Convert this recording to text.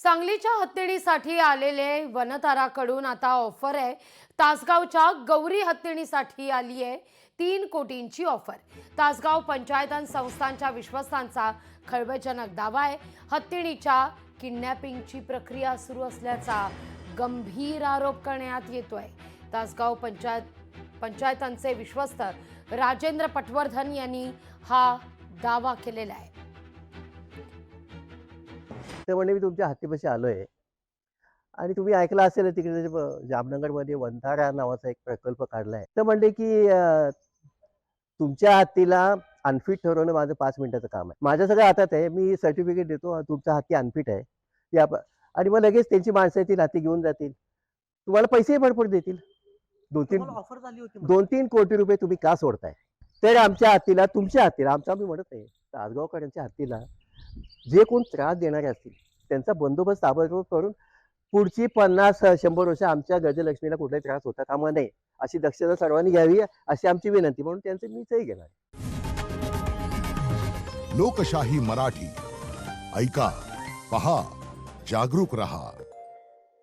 सांगलीच्या हत्तीणीसाठी आलेले वनताराकडून आता ऑफर आहे। तासगावच्या गौरी हत्तीणीसाठी आली आहे 3 कोटींची ऑफर। तासगाव पंचायत आणि संस्थांच्या विश्वस्तांचा खळबळजनक दावा आहे। हत्तीणीच्या किडनॅपिंगची प्रक्रिया सुरू असल्याचा गंभीर आरोप करण्यात येतोय। तासगाव पंचायतांचे विश्वस्त राजेंद्र पटवर्धन यांनी हा दावा केलेला आहे। ते म्हणजे मी तुमच्या हत्तीपाशी आलोय आणि तुम्ही ऐकलं असेल तिकडे जामनगरमध्ये वंथारा नावाचा एक प्रकल्प काढलाय। तर म्हणले की तुमच्या हत्तीला अनफिट ठरवणं माझं 5 मिनिटाचं काम आहे। माझ्या सगळ्या हातात आहे, मी सर्टिफिकेट देतो तुमचा हत्ती अनफिट आहे आणि मग लगेच त्यांची माणसं येतील, हत्ती घेऊन जातील, तुम्हाला पैसेही भरपूर देतील। 2-3 कोटी रुपये तुम्ही का सोडताय? तर आमच्या हत्तीला, तुमच्या हत्तीला, आमचा मी म्हणत नाही, तासगावकरांच्या हत्तीला जे कोण त्रास देणारे असतील त्यांचा बंदोबस्त ताबडतोब करून पुढची 50-100 वर्ष आमच्या गजलक्ष्मीला कुठलाही त्रास होता कामा नये अशी दक्षता सर्वांनी घ्यावी अशी आमची विनंती, म्हणून त्यांचं मीचही घेणार। लोकशाही मराठी ऐका, पहा, जागरूक रहा।